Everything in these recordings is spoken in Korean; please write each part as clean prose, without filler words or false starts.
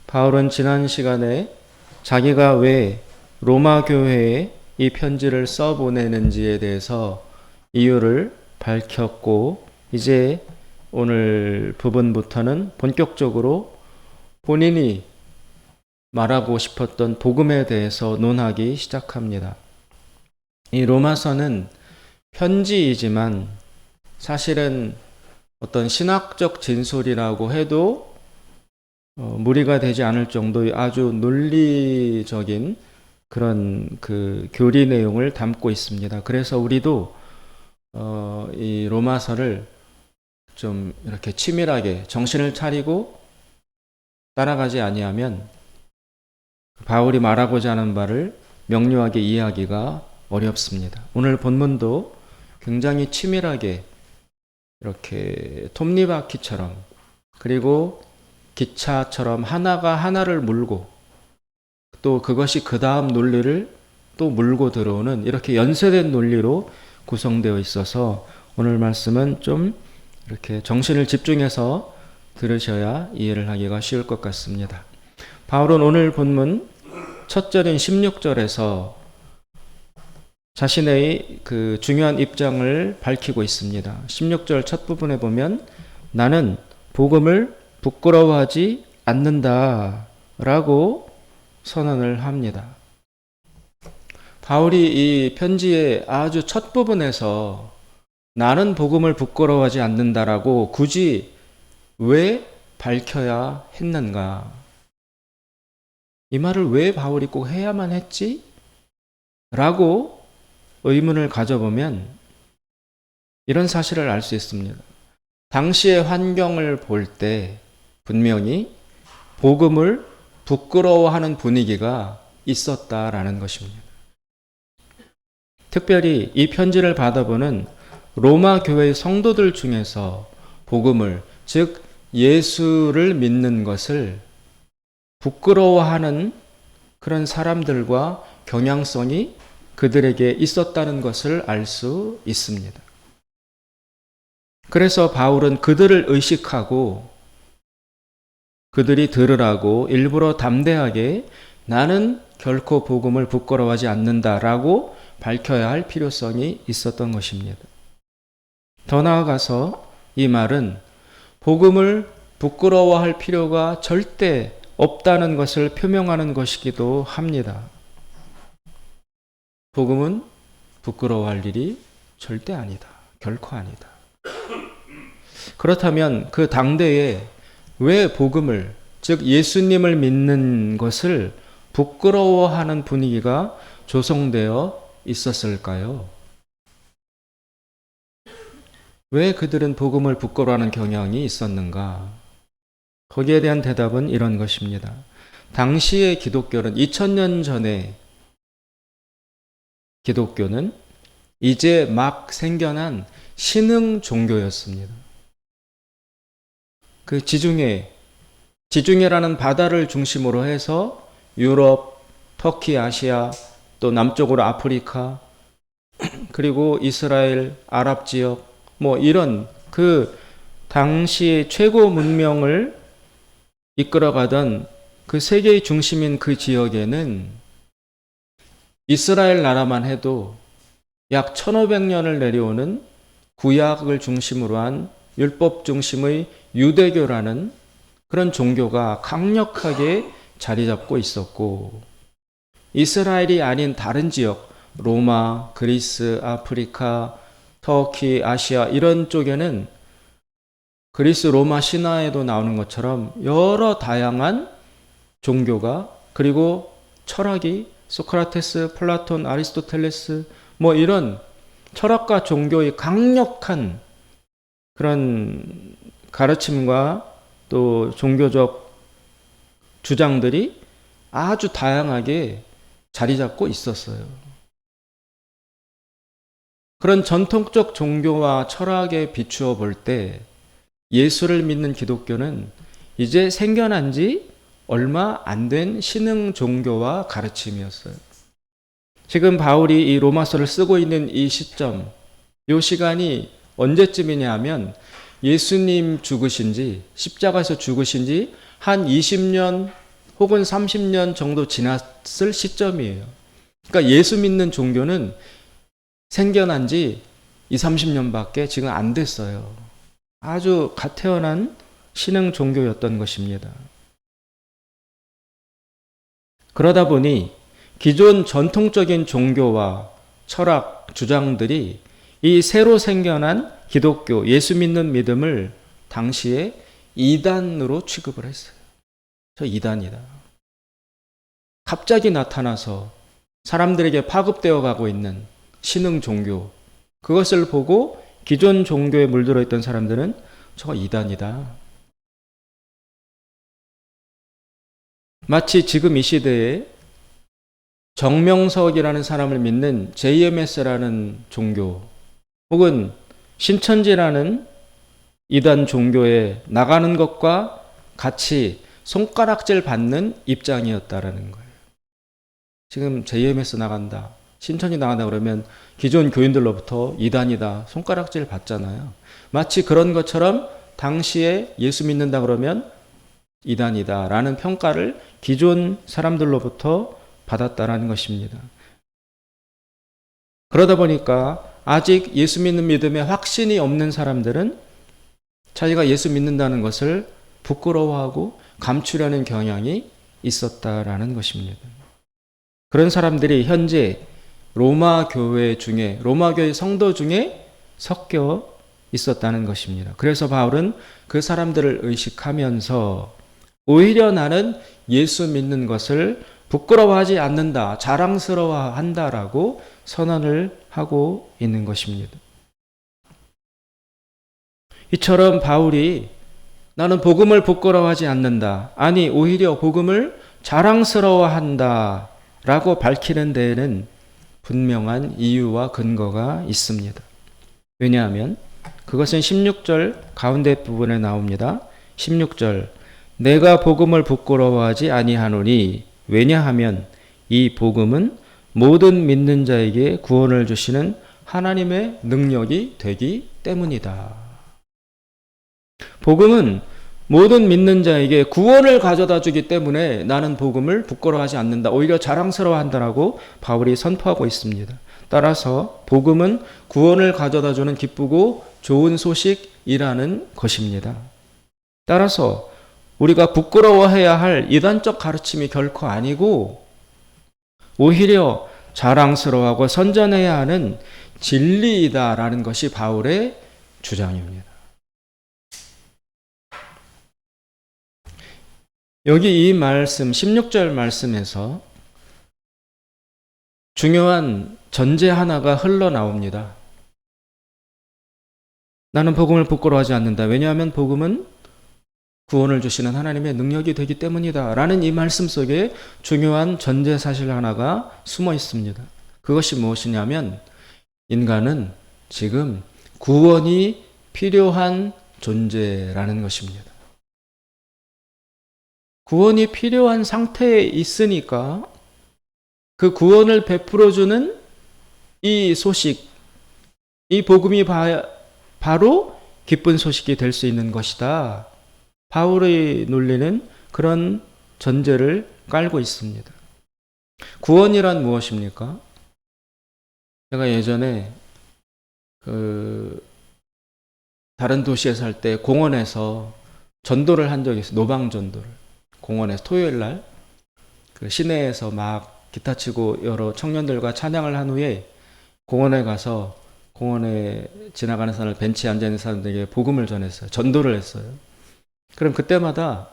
바울은 지난 시간에 자기가 왜 로마 교회에 이 편지를 써보내는지에 대해서 이유를 밝혔고, 이제 오늘 부분부터는 본격적으로 본인이 말하고 싶었던 복음에 대해서 논하기 시작합니다. 이 로마서는 편지이지만 사실은 어떤 신학적 진술이라고 해도 무리가 되지 않을 정도의 아주 논리적인 그런 그 교리 내용을 담고 있습니다. 그래서 우리도 이 로마서를 좀 이렇게 치밀하게 정신을 차리고 따라가지 아니하면 바울이 말하고자 하는 바를 명료하게 이해하기가 어렵습니다. 오늘 본문도 굉장히 치밀하게 이렇게 톱니바퀴처럼, 그리고 기차처럼 하나가 하나를 물고 또 그것이 그 다음 논리를 또 물고 들어오는 이렇게 연쇄된 논리로 구성되어 있어서 오늘 말씀은 좀 이렇게 정신을 집중해서 들으셔야 이해를 하기가 쉬울 것 같습니다. 바울은 오늘 본문 첫 절인 16절에서 자신의 그 중요한 입장을 밝히고 있습니다. 16절 첫 부분에 보면 나는 복음을 부끄러워하지 않는다 라고 선언을 합니다. 바울이 이 편지의 아주 첫 부분에서 나는 복음을 부끄러워하지 않는다라고 굳이 왜 밝혀야 했는가? 이 말을 왜 바울이 꼭 해야만 했지? 라고 의문을 가져보면 이런 사실을 알 수 있습니다. 당시의 환경을 볼 때 분명히 복음을 부끄러워하는 분위기가 있었다라는 것입니다. 특별히 이 편지를 받아보는 로마 교회의 성도들 중에서 복음을, 즉 예수를 믿는 것을 부끄러워하는 그런 사람들과 경향성이 그들에게 있었다는 것을 알 수 있습니다. 그래서 바울은 그들을 의식하고 그들이 들으라고 일부러 담대하게 나는 결코 복음을 부끄러워하지 않는다라고 밝혀야 할 필요성이 있었던 것입니다. 더 나아가서 이 말은 복음을 부끄러워할 필요가 절대 없다는 것을 표명하는 것이기도 합니다. 복음은 부끄러워할 일이 절대 아니다. 결코 아니다. 그렇다면 그 당대에 왜 복음을, 즉 예수님을 믿는 것을 부끄러워하는 분위기가 조성되어 있었을까요? 왜 그들은 복음을 부끄러워하는 경향이 있었는가? 거기에 대한 대답은 이런 것입니다. 당시의 기독교는 2000년 전에 기독교는 이제 막 생겨난 신흥 종교였습니다. 그 지중해라는 바다를 중심으로 해서 유럽, 터키, 아시아, 또 남쪽으로 아프리카, 그리고 이스라엘, 아랍 지역, 이런 그 당시 최고 문명을 이끌어가던 그 세계의 중심인 그 지역에는 이스라엘 나라만 해도 약 1500년을 내려오는 구약을 중심으로 한 율법 중심의 유대교라는 그런 종교가 강력하게 자리 잡고 있었고, 이스라엘이 아닌 다른 지역, 로마, 그리스, 아프리카, 터키, 아시아 이런 쪽에는 그리스 로마 신화에도 나오는 것처럼 여러 다양한 종교가, 그리고 철학이 소크라테스, 플라톤, 아리스토텔레스 이런 철학과 종교의 강력한 그런 가르침과 또 종교적 주장들이 아주 다양하게 자리 잡고 있었어요. 그런 전통적 종교와 철학에 비추어 볼 때 예수를 믿는 기독교는 이제 생겨난 지 얼마 안 된 신흥 종교와 가르침이었어요. 지금 바울이 이 로마서를 쓰고 있는 이 시점, 이 시간이 언제쯤이냐 하면 예수님 죽으신 지, 십자가에서 죽으신 지 한 20년 혹은 30년 정도 지났을 시점이에요. 그러니까 예수 믿는 종교는 생겨난 지 20, 30년밖에 지금 안 됐어요. 아주 갓 태어난 신흥 종교였던 것입니다. 그러다 보니 기존 전통적인 종교와 철학 주장들이 이 새로 생겨난 기독교, 예수 믿는 믿음을 당시에 이단으로 취급을 했어요. 저 이단이다. 갑자기 나타나서 사람들에게 파급되어 가고 있는 신흥 종교, 그것을 보고 기존 종교에 물들어 있던 사람들은 저거 이단이다. 마치 지금 이 시대에 정명석이라는 사람을 믿는 JMS라는 종교 혹은 신천지라는 이단 종교에 나가는 것과 같이 손가락질 받는 입장이었다라는 거예요. 지금 JMS 나간다, 신천지 나간다 그러면 기존 교인들로부터 이단이다, 손가락질 받잖아요. 마치 그런 것처럼 당시에 예수 믿는다 그러면 이단이다 라는 평가를 기존 사람들로부터 받았다라는 것입니다. 그러다 보니까 아직 예수 믿는 믿음에 확신이 없는 사람들은 자기가 예수 믿는다는 것을 부끄러워하고 감추려는 경향이 있었다라는 것입니다. 그런 사람들이 현재 로마 교회 중에, 로마 교회 성도 중에 섞여 있었다는 것입니다. 그래서 바울은 그 사람들을 의식하면서 오히려 나는 예수 믿는 것을 부끄러워하지 않는다, 자랑스러워한다라고 선언을 하고 있는 것입니다. 이처럼 바울이 나는 복음을 부끄러워하지 않는다, 아니 오히려 복음을 자랑스러워한다 라고 밝히는 데에는 분명한 이유와 근거가 있습니다. 왜냐하면 그것은 16절 가운데 부분에 나옵니다. 16절, 내가 복음을 부끄러워하지 아니하노니 왜냐하면 이 복음은 모든 믿는 자에게 구원을 주시는 하나님의 능력이 되기 때문이다. 복음은 모든 믿는 자에게 구원을 가져다 주기 때문에 나는 복음을 부끄러워하지 않는다, 오히려 자랑스러워한다라고 바울이 선포하고 있습니다. 따라서 복음은 구원을 가져다 주는 기쁘고 좋은 소식이라는 것입니다. 따라서 우리가 부끄러워해야 할 이단적 가르침이 결코 아니고 오히려 자랑스러워하고 선전해야 하는 진리이다라는 것이 바울의 주장입니다. 여기 이 말씀, 16절 말씀에서 중요한 전제 하나가 흘러나옵니다. 나는 복음을 부끄러워하지 않는다. 왜냐하면 복음은 구원을 주시는 하나님의 능력이 되기 때문이다 라는 이 말씀 속에 중요한 전제 사실 하나가 숨어 있습니다. 그것이 무엇이냐면 인간은 지금 구원이 필요한 존재라는 것입니다. 구원이 필요한 상태에 있으니까 그 구원을 베풀어주는 이 소식, 이 복음이 바로 기쁜 소식이 될 수 있는 것이다. 바울의 논리는 그런 전제를 깔고 있습니다. 구원이란 무엇입니까? 제가 예전에 다른 도시에 살 때 공원에서 전도를 한 적이 있어요. 노방 전도를. 공원에서 토요일 날 시내에서 막 기타 치고 여러 청년들과 찬양을 한 후에 공원에 가서 공원에 지나가는 사람을 벤치에 앉아있는 사람들에게 복음을 전했어요. 전도를 했어요. 그럼 그때마다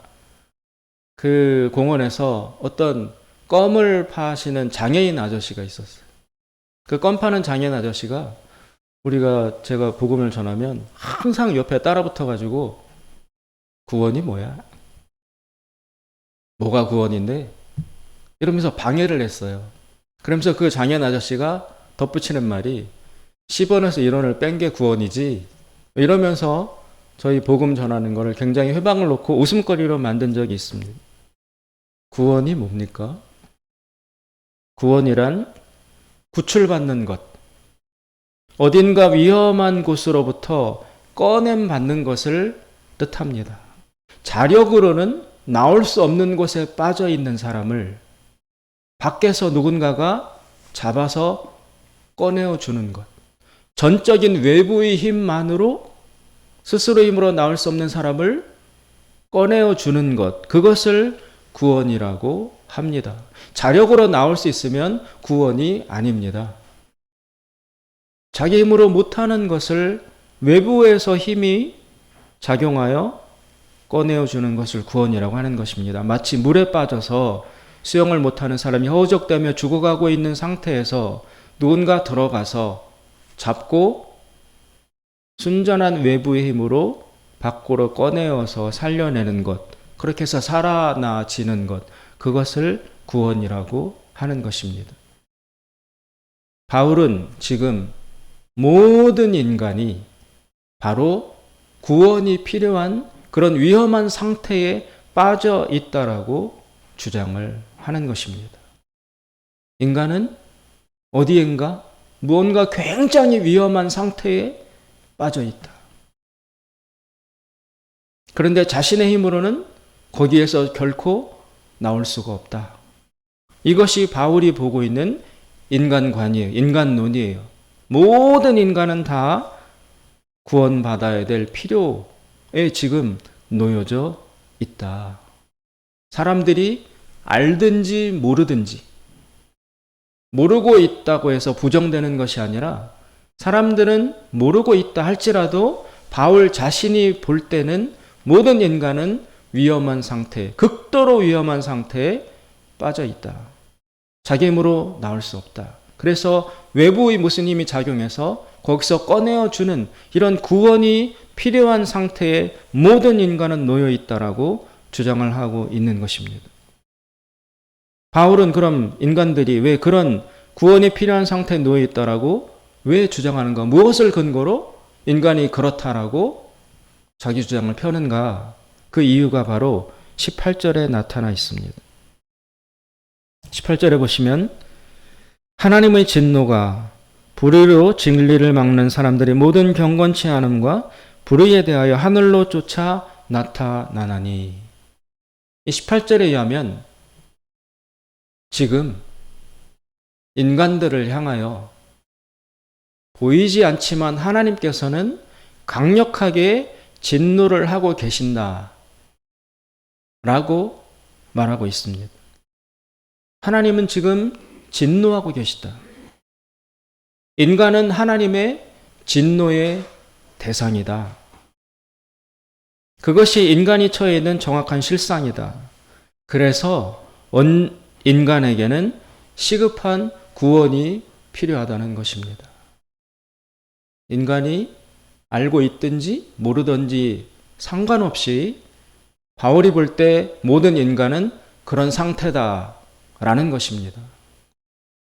그 공원에서 어떤 껌을 파시는 장애인 아저씨가 있었어요. 그 껌 파는 장애인 아저씨가 제가 복음을 전하면 항상 옆에 따라붙어가지고 구원이 뭐야? 뭐가 구원인데? 이러면서 방해를 했어요. 그러면서 그 장애인 아저씨가 덧붙이는 말이 10원에서 1원을 뺀 게 구원이지, 이러면서 저희 복음 전하는 거를 굉장히 회방을 놓고 웃음거리로 만든 적이 있습니다. 구원이 뭡니까? 구원이란 구출받는 것, 어딘가 위험한 곳으로부터 꺼냄 받는 것을 뜻합니다. 자력으로는 나올 수 없는 곳에 빠져 있는 사람을 밖에서 누군가가 잡아서 꺼내어 주는 것. 전적인 외부의 힘만으로 스스로 힘으로 나올 수 없는 사람을 꺼내어 주는 것. 그것을 구원이라고 합니다. 자력으로 나올 수 있으면 구원이 아닙니다. 자기 힘으로 못하는 것을 외부에서 힘이 작용하여 꺼내어 주는 것을 구원이라고 하는 것입니다. 마치 물에 빠져서 수영을 못하는 사람이 허우적대며 죽어가고 있는 상태에서 누군가 들어가서 잡고 순전한 외부의 힘으로 밖으로 꺼내어서 살려내는 것, 그렇게 해서 살아나지는 것, 그것을 구원이라고 하는 것입니다. 바울은 지금 모든 인간이 바로 구원이 필요한 그런 위험한 상태에 빠져 있다라고 주장을 하는 것입니다. 인간은 어디엔가 무언가 굉장히 위험한 상태에 빠져 있다. 그런데 자신의 힘으로는 거기에서 결코 나올 수가 없다. 이것이 바울이 보고 있는 인간관이에요. 인간론이에요. 모든 인간은 다 구원받아야 될 필요에 지금 놓여져 있다. 사람들이 알든지 모르든지, 모르고 있다고 해서 부정되는 것이 아니라 사람들은 모르고 있다 할지라도 바울 자신이 볼 때는 모든 인간은 위험한 상태, 극도로 위험한 상태에 빠져 있다. 자기 힘으로 나올 수 없다. 그래서 외부의 무슨 힘이 작용해서 거기서 꺼내어 주는 이런 구원이 필요한 상태에 모든 인간은 놓여 있다라고 주장을 하고 있는 것입니다. 바울은 그럼 인간들이 왜 그런 구원이 필요한 상태에 놓여 있다라고 왜 주장하는가? 무엇을 근거로 인간이 그렇다라고 자기 주장을 펴는가? 그 이유가 바로 18절에 나타나 있습니다. 18절에 보시면 하나님의 진노가 불의로 진리를 막는 사람들의 모든 경건치 않음과 불의에 대하여 하늘로 쫓아 나타나나니. 이 18절에 의하면 지금 인간들을 향하여 보이지 않지만 하나님께서는 강력하게 진노를 하고 계신다 라고 말하고 있습니다. 하나님은 지금 진노하고 계시다. 인간은 하나님의 진노의 대상이다. 그것이 인간이 처해 있는 정확한 실상이다. 그래서 인간에게는 시급한 구원이 필요하다는 것입니다. 인간이 알고 있든지 모르든지 상관없이 바울이 볼 때 모든 인간은 그런 상태다라는 것입니다.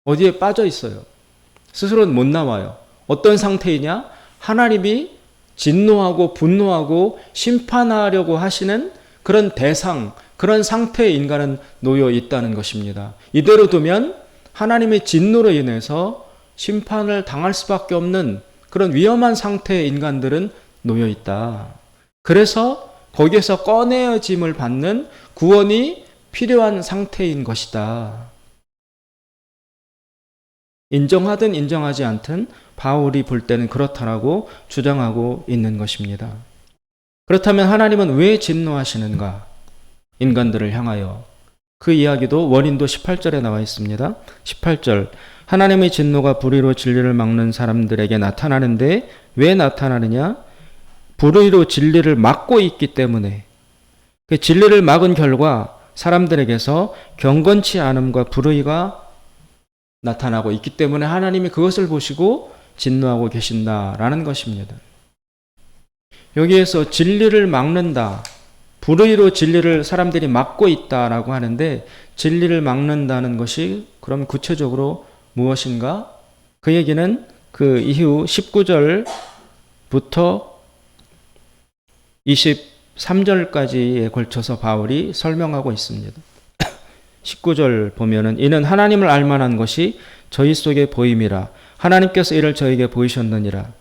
어디에 빠져 있어요. 스스로는 못 나와요. 어떤 상태이냐? 하나님이 진노하고 분노하고 심판하려고 하시는 그런 대상, 그런 상태에 인간은 놓여 있다는 것입니다. 이대로 두면 하나님의 진노로 인해서 심판을 당할 수밖에 없는 그런 위험한 상태의 인간들은 놓여 있다. 그래서 거기에서 꺼내어짐을 받는 구원이 필요한 상태인 것이다. 인정하든 인정하지 않든 바울이 볼 때는 그렇다라고 주장하고 있는 것입니다. 그렇다면 하나님은 왜 진노하시는가? 인간들을 향하여. 그 이야기도 원인도 18절에 나와 있습니다. 18절 하나님의 진노가 불의로 진리를 막는 사람들에게 나타나는데 왜 나타나느냐? 불의로 진리를 막고 있기 때문에. 그 진리를 막은 결과 사람들에게서 경건치 않음과 불의가 나타나고 있기 때문에 하나님이 그것을 보시고 진노하고 계신다라는 것입니다. 여기에서 진리를 막는다, 불의로 진리를 사람들이 막고 있다라고 하는데 진리를 막는다는 것이 그럼 구체적으로 무엇인가? 그 얘기는 그 이후 19절부터 23절까지에 걸쳐서 바울이 설명하고 있습니다. 19절 보면은 이는 하나님을 알만한 것이 저희 속에 보임이라 하나님께서 이를 저에게 보이셨느니라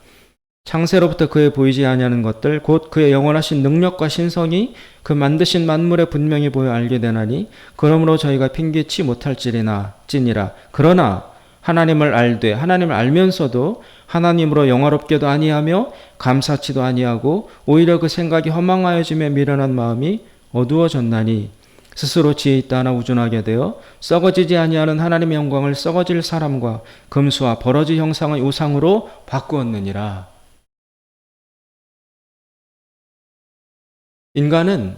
창세로부터 그에 보이지 아니하는 것들 곧 그의 영원하신 능력과 신성이 그 만드신 만물에 분명히 보여 알게 되나니 그러므로 저희가 핑계치 못할지니라. 그러나 하나님을 알되 하나님을 알면서도 하나님으로 영화롭게도 아니하며 감사치도 아니하고 오히려 그 생각이 허망하여짐에 미련한 마음이 어두워졌나니 스스로 지혜 있다 하나 우둔하게 되어 썩어지지 아니하는 하나님의 영광을 썩어질 사람과 금수와 버러지 형상의 우상으로 바꾸었느니라. 인간은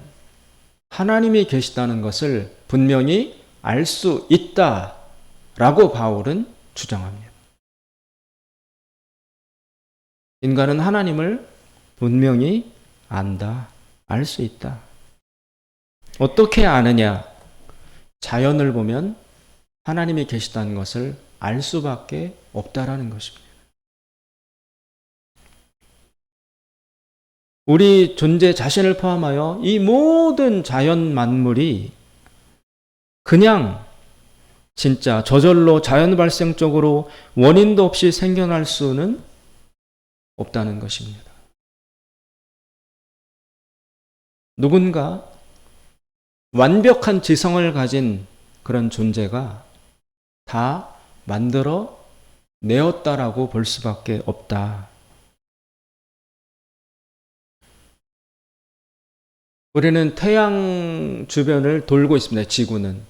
하나님이 계시다는 것을 분명히 알 수 있다라고 바울은 주장합니다. 인간은 하나님을 분명히 안다, 알 수 있다. 어떻게 아느냐? 자연을 보면 하나님이 계시다는 것을 알 수밖에 없다라는 것입니다. 우리 존재 자신을 포함하여 이 모든 자연 만물이 그냥 진짜 저절로 자연 발생적으로 원인도 없이 생겨날 수는 없다는 것입니다. 누군가 완벽한 지성을 가진 그런 존재가 다 만들어 내었다라고 볼 수밖에 없다. 우리는 태양 주변을 돌고 있습니다. 지구는.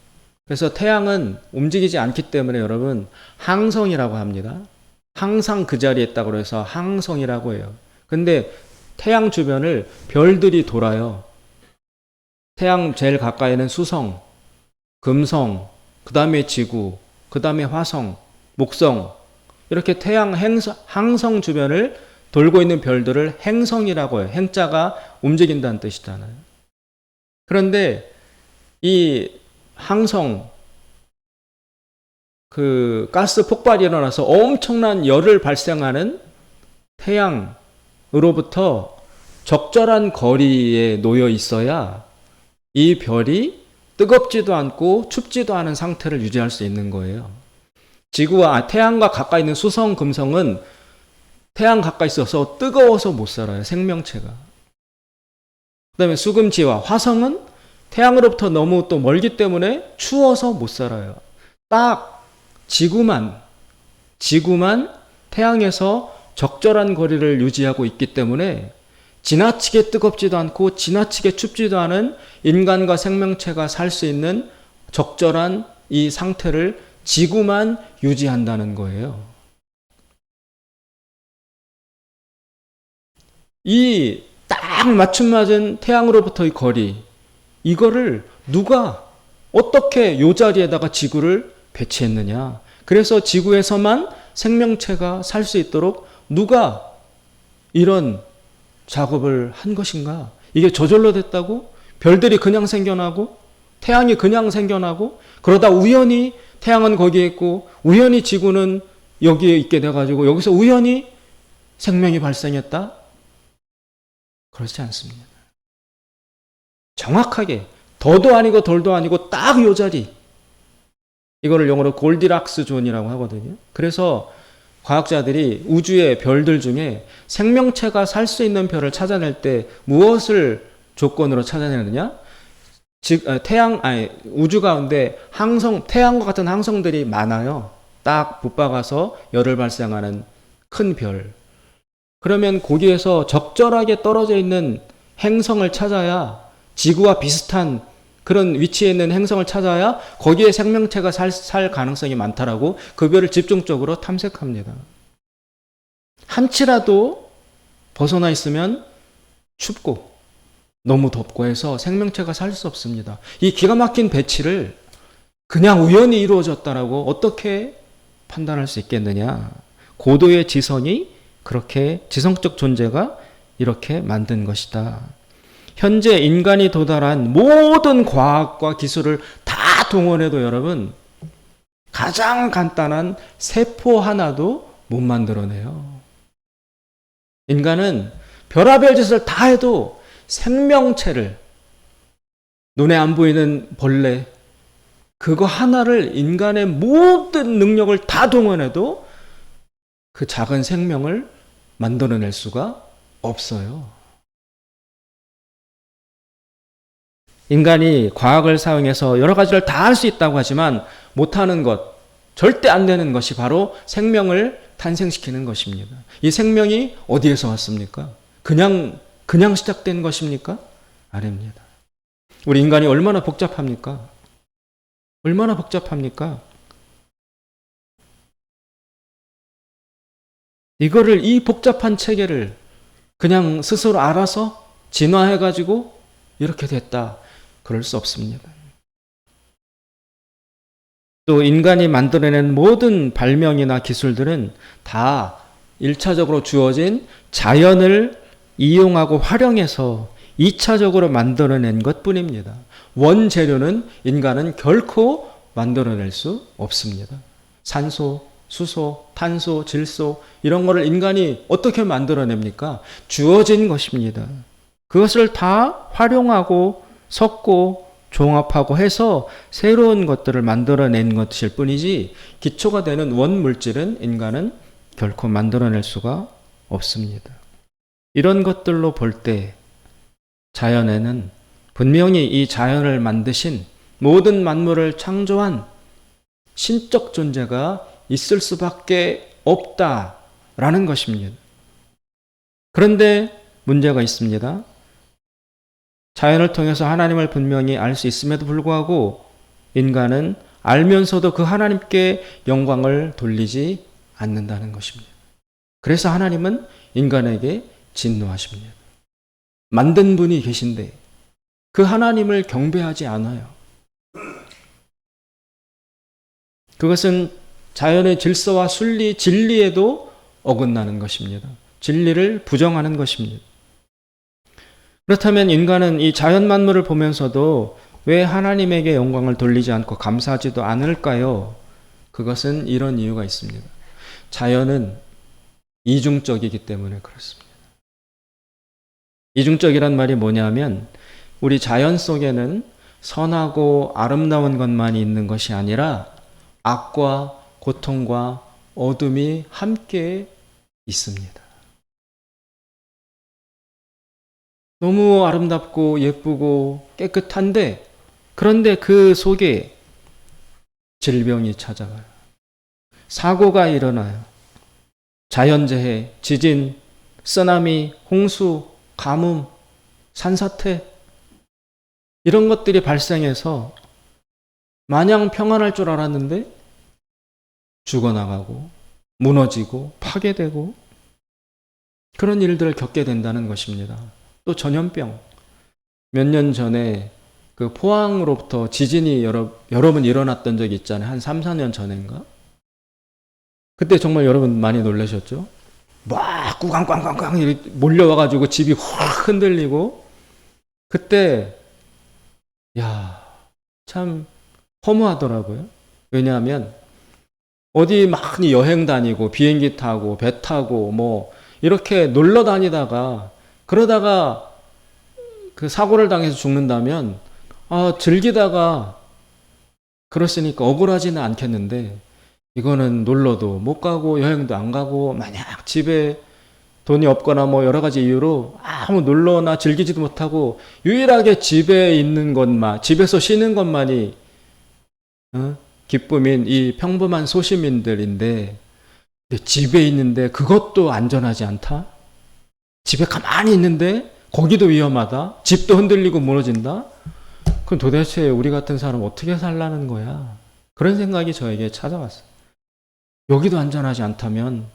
그래서 태양은 움직이지 않기 때문에 여러분 항성이라고 합니다. 항상 그 자리에 있다고 해서 항성이라고 해요. 근데 태양 주변을 별들이 돌아요. 태양 제일 가까이는 수성, 금성, 그 다음에 지구, 그 다음에 화성, 목성, 이렇게 태양 항성 주변을 돌고 있는 별들을 행성이라고 해요. 행자가 움직인다는 뜻이잖아요. 그런데 이 항성, 그 가스 폭발이 일어나서 엄청난 열을 발생하는 태양으로부터 적절한 거리에 놓여 있어야 이 별이 뜨겁지도 않고 춥지도 않은 상태를 유지할 수 있는 거예요. 지구와 태양과 가까이 있는 수성, 금성은 태양 가까이 있어서 뜨거워서 못 살아요. 생명체가. 그 다음에 수금지와 화성은 태양으로부터 너무 또 멀기 때문에 추워서 못 살아요. 딱 지구만 태양에서 적절한 거리를 유지하고 있기 때문에 지나치게 뜨겁지도 않고 지나치게 춥지도 않은 인간과 생명체가 살 수 있는 적절한 이 상태를 지구만 유지한다는 거예요. 이 딱 맞춤 맞은 태양으로부터의 거리, 이거를 누가 어떻게 요 자리에다가 지구를 배치했느냐. 그래서 지구에서만 생명체가 살 수 있도록 누가 이런 작업을 한 것인가? 이게 저절로 됐다고? 별들이 그냥 생겨나고 태양이 그냥 생겨나고 그러다 우연히 태양은 거기에 있고 우연히 지구는 여기에 있게 돼가지고 여기서 우연히 생명이 발생했다? 그렇지 않습니다. 정확하게 더도 아니고 덜도 아니고 딱 요 자리, 이거를 영어로 골디락스 존이라고 하거든요. 그래서 과학자들이 우주의 별들 중에 생명체가 살 수 있는 별을 찾아낼 때 무엇을 조건으로 찾아내느냐? 즉 우주 가운데 태양과 같은 항성들이 많아요. 딱 붙박아서 열을 발생하는 큰 별. 그러면 거기에서 적절하게 떨어져 있는 행성을 찾아야, 지구와 비슷한 그런 위치에 있는 행성을 찾아야 거기에 생명체가 살 가능성이 많다라고 그 별을 집중적으로 탐색합니다. 한치라도 벗어나 있으면 춥고 너무 덥고 해서 생명체가 살 수 없습니다. 이 기가 막힌 배치를 그냥 우연히 이루어졌다라고 어떻게 판단할 수 있겠느냐. 고도의 지성이 그렇게 지성적 존재가 이렇게 만든 것이다. 현재 인간이 도달한 모든 과학과 기술을 다 동원해도 여러분 가장 간단한 세포 하나도 못 만들어내요. 인간은 별의별 짓을 다 해도 생명체를, 눈에 안 보이는 벌레, 그거 하나를, 인간의 모든 능력을 다 동원해도 그 작은 생명을 만들어낼 수가 없어요. 인간이 과학을 사용해서 여러 가지를 다 할 수 있다고 하지만 못하는 것, 절대 안 되는 것이 바로 생명을 탄생시키는 것입니다. 이 생명이 어디에서 왔습니까? 그냥 시작된 것입니까? 아닙니다. 우리 인간이 얼마나 복잡합니까? 얼마나 복잡합니까? 이 복잡한 체계를 그냥 스스로 알아서 진화해가지고 이렇게 됐다. 그럴 수 없습니다. 또 인간이 만들어낸 모든 발명이나 기술들은 다 1차적으로 주어진 자연을 이용하고 활용해서 2차적으로 만들어낸 것 뿐입니다. 원재료는 인간은 결코 만들어낼 수 없습니다. 산소, 수소, 탄소, 질소 이런 거를 인간이 어떻게 만들어냅니까? 주어진 것입니다. 그것을 다 활용하고 섞고 종합하고 해서 새로운 것들을 만들어낸 것일 뿐이지 기초가 되는 원물질은 인간은 결코 만들어낼 수가 없습니다. 이런 것들로 볼 때 자연에는 분명히 이 자연을 만드신 모든 만물을 창조한 신적 존재가 있을 수밖에 없다라는 것입니다. 그런데 문제가 있습니다. 자연을 통해서 하나님을 분명히 알 수 있음에도 불구하고 인간은 알면서도 그 하나님께 영광을 돌리지 않는다는 것입니다. 그래서 하나님은 인간에게 진노하십니다. 만든 분이 계신데 그 하나님을 경배하지 않아요. 그것은 자연의 질서와 순리, 진리에도 어긋나는 것입니다. 진리를 부정하는 것입니다. 그렇다면 인간은 이 자연 만물을 보면서도 왜 하나님에게 영광을 돌리지 않고 감사하지도 않을까요? 그것은 이런 이유가 있습니다. 자연은 이중적이기 때문에 그렇습니다. 이중적이란 말이 뭐냐면 우리 자연 속에는 선하고 아름다운 것만이 있는 것이 아니라 악과 고통과 어둠이 함께 있습니다. 너무 아름답고 예쁘고 깨끗한데 그런데 그 속에 질병이 찾아와요. 사고가 일어나요. 자연재해, 지진, 쓰나미, 홍수, 가뭄, 산사태 이런 것들이 발생해서 마냥 평안할 줄 알았는데 죽어나가고 무너지고 파괴되고 그런 일들을 겪게 된다는 것입니다. 또 전염병. 몇 년 전에 그 포항으로부터 지진이 여러 번 일어났던 적이 있잖아요. 한 3, 4년 전인가? 그때 정말 여러분 많이 놀라셨죠? 막 꾸강꽝꽝꽝 몰려와가지고 집이 확 흔들리고 그때 참 허무하더라고요. 왜냐하면 어디 많이 여행 다니고 비행기 타고 배 타고 뭐 이렇게 놀러 다니다가 그러다가 그 사고를 당해서 죽는다면 즐기다가 그랬으니까 억울하지는 않겠는데 이거는 놀러도 못 가고 여행도 안 가고 만약 집에 돈이 없거나 뭐 여러 가지 이유로 아무 놀러나 즐기지도 못하고 유일하게 집에 있는 것만 집에서 쉬는 것만이 기쁨인 이 평범한 소시민들인데 집에 있는데 그것도 안전하지 않다? 집에 가만히 있는데 거기도 위험하다? 집도 흔들리고 무너진다? 그럼 도대체 우리 같은 사람 어떻게 살라는 거야? 그런 생각이 저에게 찾아왔어요. 여기도 안전하지 않다면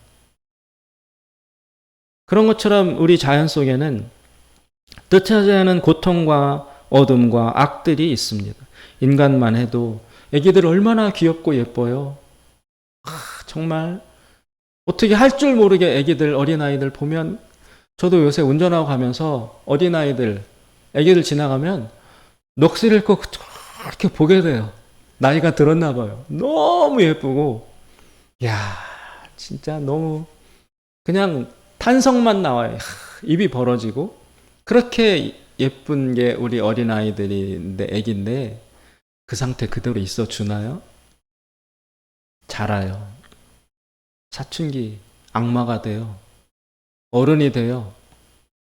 그런 것처럼 우리 자연 속에는 뜻하지 않은 고통과 어둠과 악들이 있습니다. 인간만 해도 애기들 얼마나 귀엽고 예뻐요. 정말 어떻게 할 줄 모르게 애기들 어린아이들 보면 저도 요새 운전하고 가면서 어린아이들 애기들 지나가면 넋을 잃고 저렇게 보게 돼요. 나이가 들었나 봐요. 너무 예쁘고 진짜 너무 그냥 탄성만 나와요. 입이 벌어지고 그렇게 예쁜 게 우리 어린아이들인데 애기인데 그 상태 그대로 있어 주나요? 자라요. 사춘기 악마가 돼요. 어른이 돼요.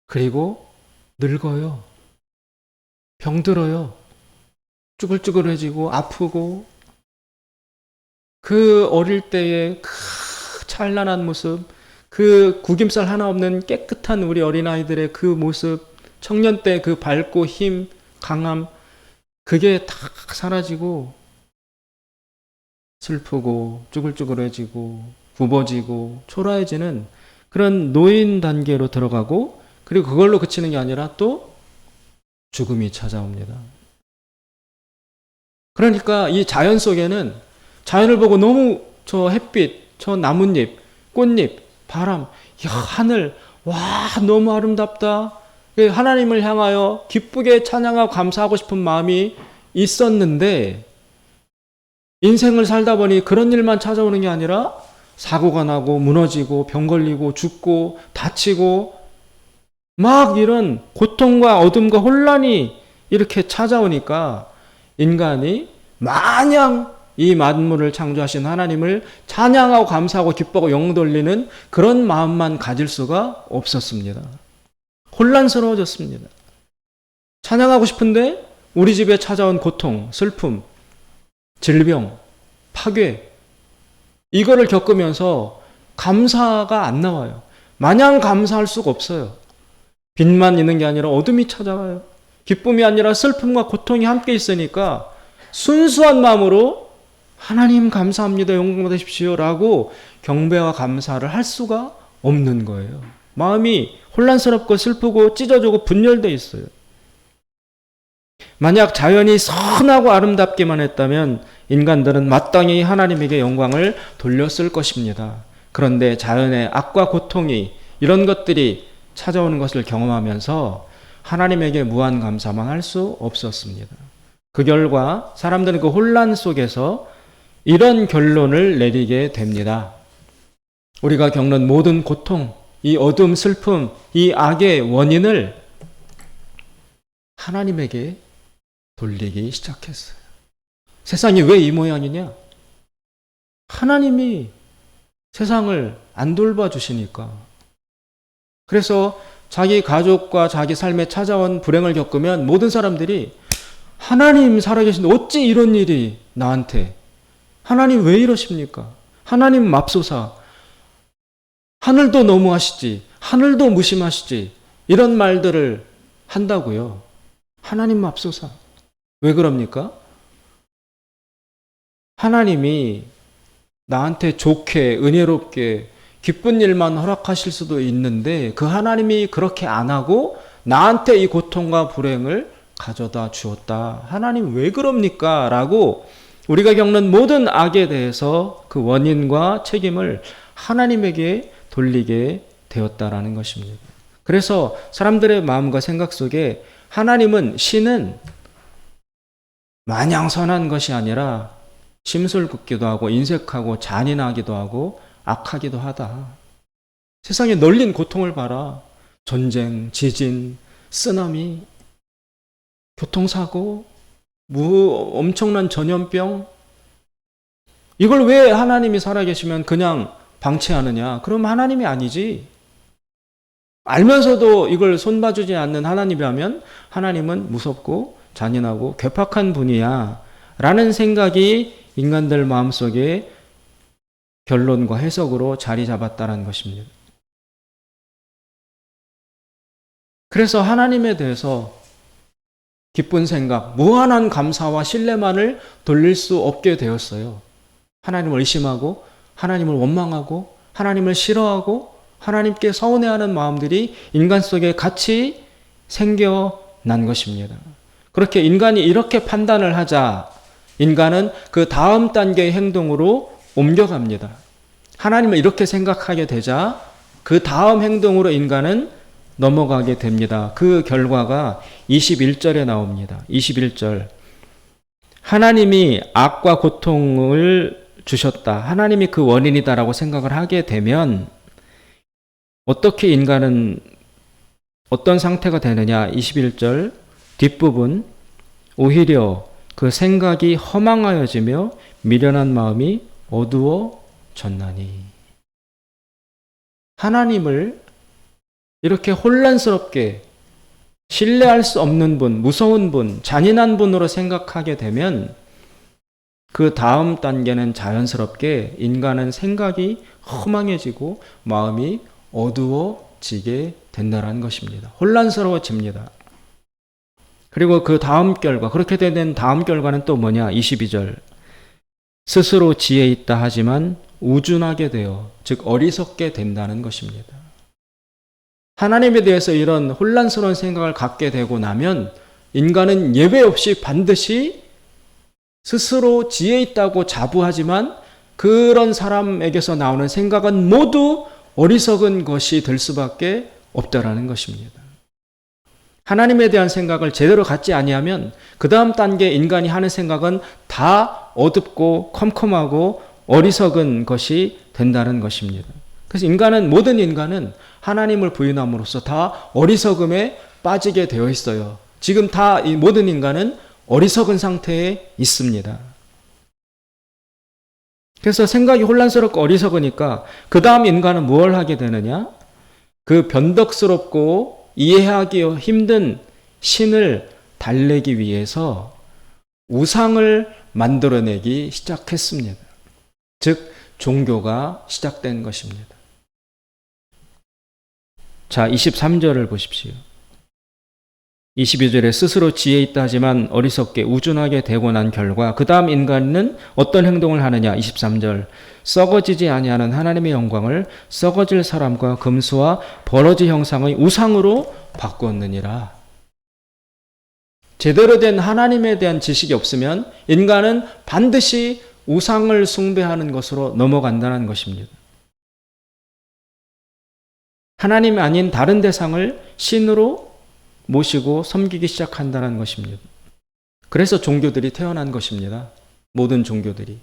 그리고 늙어요. 병들어요. 쭈글쭈글해지고 아프고 그 어릴 때의 그 찬란한 모습, 그 구김살 하나 없는 깨끗한 우리 어린아이들의 그 모습, 청년 때 그 밝고 힘, 강함, 그게 다 사라지고 슬프고 쭈글쭈글해지고 굽어지고 초라해지는 그런 노인 단계로 들어가고, 그리고 그걸로 그치는 게 아니라 또 죽음이 찾아옵니다. 그러니까 이 자연 속에는 자연을 보고 너무 저 햇빛, 저 나뭇잎, 꽃잎, 바람, 야, 하늘, 와, 너무 아름답다. 하나님을 향하여 기쁘게 찬양하고 감사하고 싶은 마음이 있었는데, 인생을 살다 보니 그런 일만 찾아오는 게 아니라 사고가 나고 무너지고 병 걸리고 죽고 다치고 막 이런 고통과 어둠과 혼란이 이렇게 찾아오니까 인간이 마냥 이 만물을 창조하신 하나님을 찬양하고 감사하고 기뻐하고 영 돌리는 그런 마음만 가질 수가 없었습니다. 혼란스러워졌습니다. 찬양하고 싶은데 우리 집에 찾아온 고통, 슬픔, 질병, 파괴, 이거를 겪으면서 감사가 안 나와요. 마냥 감사할 수가 없어요. 빛만 있는 게 아니라 어둠이 찾아와요. 기쁨이 아니라 슬픔과 고통이 함께 있으니까 순수한 마음으로 하나님 감사합니다, 영광 받으십시오 라고 경배와 감사를 할 수가 없는 거예요. 마음이 혼란스럽고 슬프고 찢어지고 분열되어 있어요. 만약 자연이 선하고 아름답기만 했다면 인간들은 마땅히 하나님에게 영광을 돌렸을 것입니다. 그런데 자연의 악과 고통이, 이런 것들이 찾아오는 것을 경험하면서 하나님에게 무한 감사만 할 수 없었습니다. 그 결과 사람들은 그 혼란 속에서 이런 결론을 내리게 됩니다. 우리가 겪는 모든 고통, 이 어둠, 슬픔, 이 악의 원인을 하나님에게 돌리기 시작했어요. 세상이 왜 이 모양이냐? 하나님이 세상을 안 돌봐주시니까. 그래서 자기 가족과 자기 삶에 찾아온 불행을 겪으면 모든 사람들이 하나님 살아계신데 어찌 이런 일이 나한테, 하나님 왜 이러십니까? 하나님 맙소사, 하늘도 너무하시지, 하늘도 무심하시지, 이런 말들을 한다고요. 하나님 맙소사. 왜 그럽니까? 하나님이 나한테 좋게, 은혜롭게, 기쁜 일만 허락하실 수도 있는데 그 하나님이 그렇게 안 하고 나한테 이 고통과 불행을 가져다 주었다. 하나님 왜 그럽니까? 라고 우리가 겪는 모든 악에 대해서 그 원인과 책임을 하나님에게 돌리게 되었다라는 것입니다. 그래서 사람들의 마음과 생각 속에 하나님은, 신은 마냥 선한 것이 아니라 심술궂기도 하고 인색하고 잔인하기도 하고 악하기도 하다. 세상에 널린 고통을 봐라. 전쟁, 지진, 쓰나미, 교통사고, 엄청난 전염병. 이걸 왜 하나님이 살아계시면 그냥 방치하느냐? 그럼 하나님이 아니지. 알면서도 이걸 손봐주지 않는 하나님이라면 하나님은 무섭고 잔인하고 괴팍한 분이야 라는 생각이 인간들 마음속에 결론과 해석으로 자리 잡았다는 것입니다. 그래서 하나님에 대해서 기쁜 생각, 무한한 감사와 신뢰만을 돌릴 수 없게 되었어요. 하나님을 의심하고 하나님을 원망하고 하나님을 싫어하고 하나님께 서운해하는 마음들이 인간 속에 같이 생겨난 것입니다. 그렇게 인간이 이렇게 판단을 하자 인간은 그 다음 단계의 행동으로 옮겨갑니다. 하나님을 이렇게 생각하게 되자 그 다음 행동으로 인간은 넘어가게 됩니다. 그 결과가 21절에 나옵니다. 21절. 하나님이 악과 고통을 주셨다. 하나님이 그 원인이다라고 생각을 하게 되면 어떻게 인간은 어떤 상태가 되느냐? 21절 뒷부분. 오히려 그 생각이 허망하여지며 미련한 마음이 어두워졌나니. 하나님을 이렇게 혼란스럽게 신뢰할 수 없는 분, 무서운 분, 잔인한 분으로 생각하게 되면 그 다음 단계는 자연스럽게 인간은 생각이 허망해지고 마음이 어두워지게 된다는 것입니다. 혼란스러워집니다. 그리고 그 다음 결과, 그렇게 된 다음 결과는 또 뭐냐? 22절. 스스로 지혜 있다 하지만 우준하게 되어, 즉 어리석게 된다는 것입니다. 하나님에 대해서 이런 혼란스러운 생각을 갖게 되고 나면 인간은 예외 없이 반드시 스스로 지혜 있다고 자부하지만 그런 사람에게서 나오는 생각은 모두 어리석은 것이 될 수밖에 없다라는 것입니다. 하나님에 대한 생각을 제대로 갖지 아니하면 그 다음 단계 인간이 하는 생각은 다 어둡고 컴컴하고 어리석은 것이 된다는 것입니다. 그래서 모든 인간은 하나님을 부인함으로써 다 어리석음에 빠지게 되어 있어요. 지금 다 이 모든 인간은 어리석은 상태에 있습니다. 그래서 생각이 혼란스럽고 어리석으니까 그 다음 인간은 무엇을 하게 되느냐? 그 변덕스럽고 이해하기 힘든 신을 달래기 위해서 우상을 만들어내기 시작했습니다. 즉 종교가 시작된 것입니다. 자, 23절을 보십시오. 22절에 스스로 지혜 있다 하지만 어리석게 우준하게 되고 난 결과 그 다음 인간은 어떤 행동을 하느냐. 23절 썩어지지 아니하는 하나님의 영광을 썩어질 사람과 금수와 버러지 형상의 우상으로 바꾸었느니라. 제대로 된 하나님에 대한 지식이 없으면 인간은 반드시 우상을 숭배하는 것으로 넘어간다는 것입니다. 하나님 아닌 다른 대상을 신으로 모시고 섬기기 시작한다는 것입니다. 그래서 종교들이 태어난 것입니다. 모든 종교들이.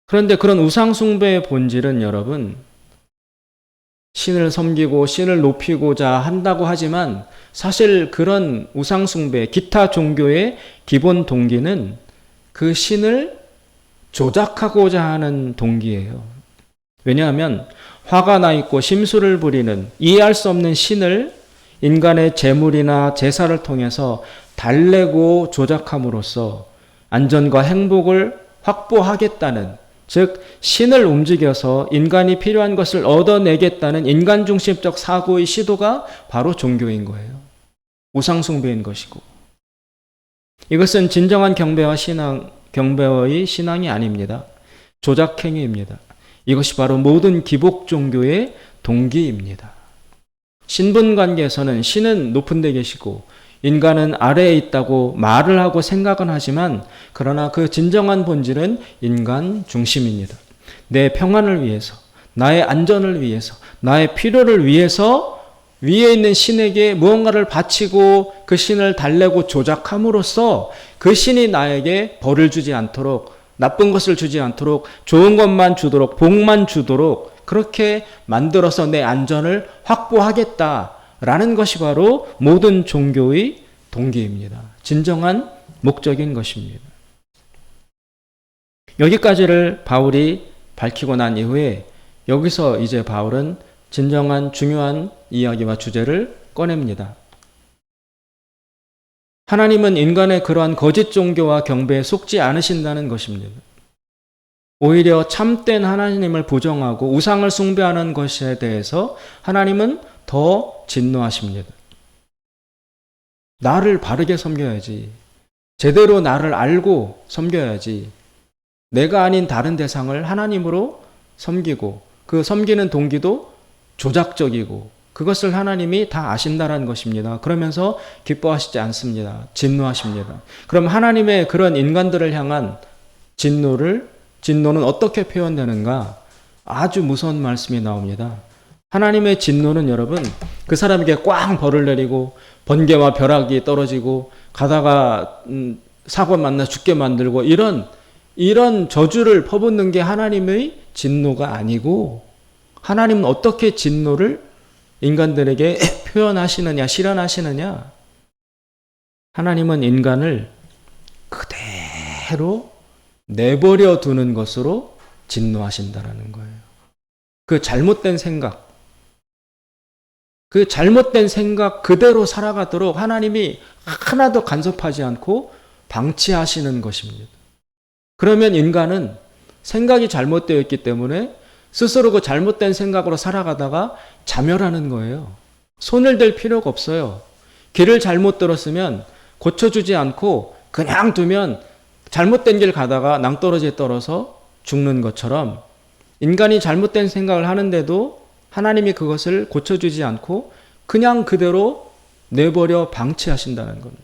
그런데 그런 우상 숭배의 본질은 여러분, 신을 섬기고 신을 높이고자 한다고 하지만 사실 그런 우상 숭배, 기타 종교의 기본 동기는 그 신을 조작하고자 하는 동기예요. 왜냐하면 화가 나 있고 심술을 부리는 이해할 수 없는 신을 인간의 재물이나 제사를 통해서 달래고 조작함으로써 안전과 행복을 확보하겠다는, 즉 신을 움직여서 인간이 필요한 것을 얻어내겠다는 인간 중심적 사고의 시도가 바로 종교인 거예요. 우상 숭배인 것이고, 이것은 진정한 경배의 신앙이 아닙니다. 조작행위입니다. 이것이 바로 모든 기복 종교의 동기입니다. 신분관계에서는 신은 높은 데 계시고 인간은 아래에 있다고 말을 하고 생각은 하지만 그러나 그 진정한 본질은 인간 중심입니다. 내 평안을 위해서, 나의 안전을 위해서, 나의 필요를 위해서 위에 있는 신에게 무언가를 바치고 그 신을 달래고 조작함으로써 그 신이 나에게 벌을 주지 않도록, 나쁜 것을 주지 않도록, 좋은 것만 주도록, 복만 주도록 그렇게 만들어서 내 안전을 확보하겠다라는 것이 바로 모든 종교의 동기입니다. 진정한 목적인 것입니다. 여기까지를 바울이 밝히고 난 이후에 여기서 이제 바울은 진정한 중요한 이야기와 주제를 꺼냅니다. 하나님은 인간의 그러한 거짓 종교와 경배에 속지 않으신다는 것입니다. 오히려 참된 하나님을 부정하고 우상을 숭배하는 것에 대해서 하나님은 더 진노하십니다. 나를 바르게 섬겨야지. 제대로 나를 알고 섬겨야지. 내가 아닌 다른 대상을 하나님으로 섬기고 그 섬기는 동기도 조작적이고 그것을 하나님이 다 아신다는 것입니다. 그러면서 기뻐하시지 않습니다. 진노하십니다. 그럼 하나님의 그런 인간들을 향한 진노는 어떻게 표현되는가? 아주 무서운 말씀이 나옵니다. 하나님의 진노는 여러분, 그 사람에게 꽝 벌을 내리고 번개와 벼락이 떨어지고 가다가 사고 만나 죽게 만들고 이런 저주를 퍼붓는 게 하나님의 진노가 아니고, 하나님은 어떻게 진노를 인간들에게 표현하시느냐, 실현하시느냐? 하나님은 인간을 그대로 내버려 두는 것으로 진노하신다라는 거예요. 그 잘못된 생각, 그 잘못된 생각 그대로 살아가도록 하나님이 하나도 간섭하지 않고 방치하시는 것입니다. 그러면 인간은 생각이 잘못되어 있기 때문에 스스로 그 잘못된 생각으로 살아가다가 자멸하는 거예요. 손을 댈 필요가 없어요. 길을 잘못 들었으면 고쳐주지 않고 그냥 두면 잘못된 길 가다가 낭떠러지에 떨어져 죽는 것처럼 인간이 잘못된 생각을 하는데도 하나님이 그것을 고쳐주지 않고 그냥 그대로 내버려 방치하신다는 겁니다.